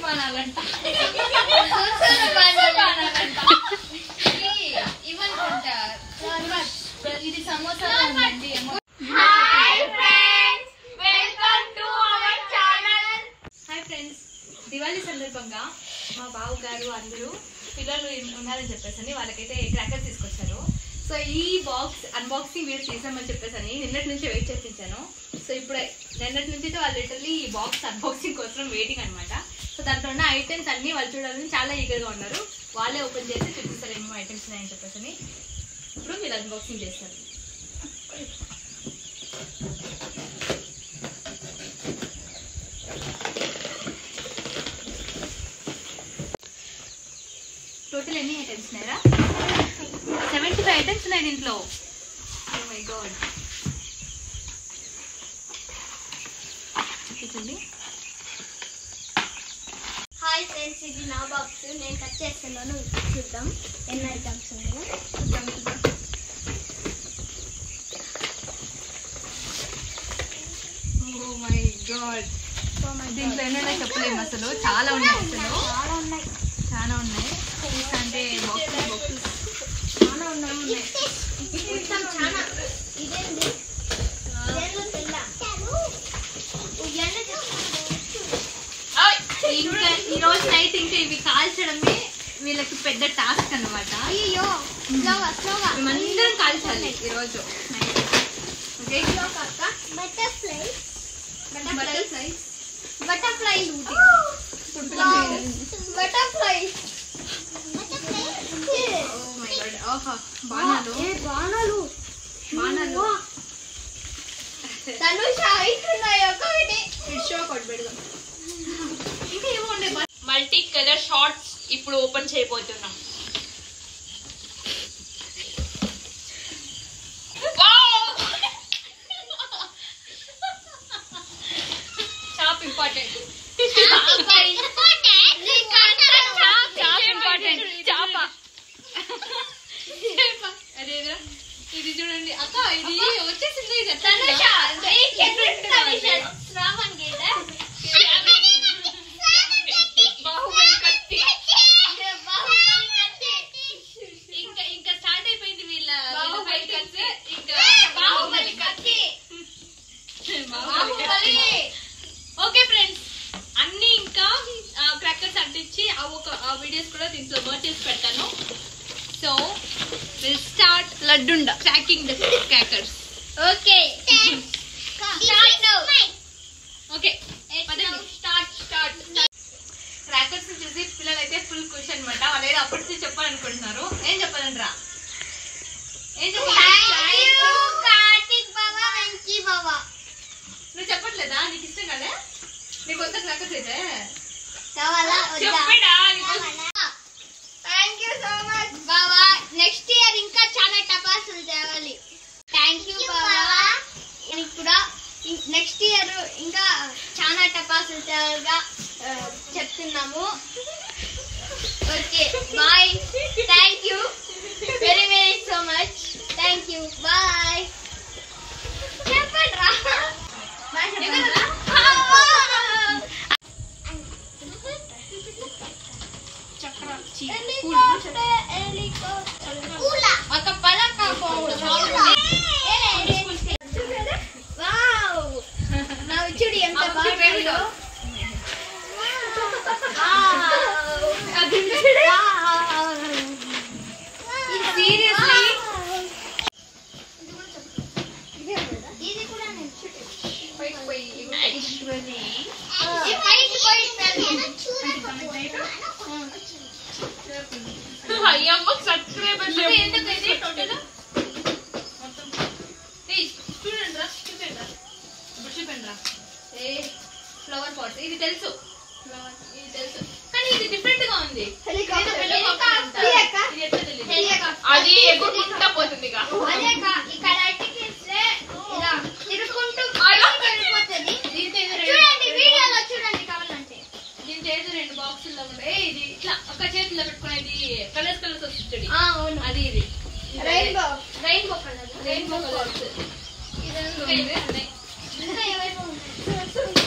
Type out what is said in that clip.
బాణాలంట ఇవ్వనుకుంట ఇది సమోసా ఉందండి. Hi friends, Diwali సందర్భంగా మా బావు గారు అందరూ పిల్లలు ఉన్నారని చెప్పేసి వాళ్ళకైతే క్రాకర్స్ తీసుకొచ్చారు. సో ఈ బాక్స్ అన్బాక్సింగ్ వీడియో చేసామని చెప్పేసి నిన్నటి నుంచి వెయిట్ చేయించాను. సో ఇప్పుడు నిన్నటి నుంచి వాళ్ళు లిటరల్లీ ఈ బాక్స్ అన్బాక్సింగ్ కోసం వెయిటింగ్ అనమాట. సో దాంట్లో ఉన్న ఐటమ్స్ అన్ని వాళ్ళు చూడాలని చాలా ఈగర్గా ఉన్నారు. వాళ్ళే ఓపెన్ చేసి చూపిస్తారు ఏమేమో ఐటమ్స్ ఉన్నాయని చెప్పేసి. ఇప్పుడు వీళ్ళు అన్బాక్సింగ్ చేస్తారు. టోటల్ ఎన్ని ఐటమ్స్ ఉన్నాయా? 75 ఐటమ్స్ ఉన్నాయి దీంట్లో. Oh my god. చూడండి. హాయ్ ఫ్రెండ్స్, ఇది నా బాక్స్. నేను కట్ చేస్తున్నాను. చూద్దాం ఎన్ని ఐటమ్స్ ఉన్నాయో. Oh my god. దీంట్లో ఎన్ని ఉన్నాయి చెప్పలేము అసలు. చాలా ఉన్నాయి అసలు. చాలా ఉన్నాయి అంటే బాక్సెస్ చాలా ఉన్నాయి. చాలా ఇదేంటి ఇంకా ఈ రోజు నైట్ ఇంకా ఇవి కాల్చడమే వీళ్ళకి పెద్ద టాస్క్ అనమాట. అయ్యో మేమందరం కాల్చాలి ఈరోజు నైట్. ఓకే, బాణాలు మల్టీ కలర్ షార్ట్స్ ఇప్పుడు ఓపెన్ చేయబోతున్నాం. చాప్ ఇంపార్టెంట్. అదేదా ఇది చూడండి అక్క, ఇది వచ్చేసింది. బాహుబలి కత్తి ఇంకా స్టార్ట్ అయిపోయింది వీళ్ళ బాహుబలి కత్తి. ఇంకా బాహుబలి కత్తి. ఓకే ఫ్రెండ్స్, అన్ని ఇంకా క్రాకర్స్ అంటించి ఆ వీడియోస్ కూడా దీంట్లో వర్క్ చేసి పెడతాను. So we'll start laddunda cracking the crackers. Okay. Start now. Okay. Start. Crackers చూసి పిల్లలు అయితే ఫుల్ ఖుషి అనమాట. వాళ్ళు ఏదో అప్పటి చెప్పాలనుకుంటున్నారు. ఏం చెప్పాలంటారా? కార్తిక్ బాబా, వెంకీ బాబా. నువ్వు చెప్పట్లేదా? నీకు ఇష్టం కదా? నీకు వద్ద క్రాకర్స్ అయితే చెప్పడా? థ్యాంక్ యూ సో మచ్ బాబా. నెక్స్ట్ ఇయర్ ఇంకా చాలా టపాసులు తేవాలి. థ్యాంక్ యూ బాబా. కూడా నెక్స్ట్ ఇయర్ ఇంకా చాలా టపాసులు తేవాలిగా చెప్తున్నాము. Okay, bye. Thank you very very so much. Thank you, bye. చెప్పండి రా. చూడు ఎంత బాగుందో. ఇది కూడా ఫ్లవర్ పాట్స్ ఇది తెలుసు కానీ ఇది డిఫరెంట్ గా ఉంది. అది ఎగురుకుంటా పోతుంది. ఇక్కడ అట్టికిస్తే ఇలా తిరుగుకుంటూ వెళ్ళిపోతుంది. చూడండి వీడియోలో చూడండి కావాలంటే. దీంట్లో ఏదో 2 బాక్సుల్లో ఉంటాయి. ఇది ఇట్లా ఒక చేతిలో పెట్టుకునేది కలర్స్ వస్తుంది. అది ఇది రెయిన్బో కలర్ రెయిన్బో కలర్స్. ఇది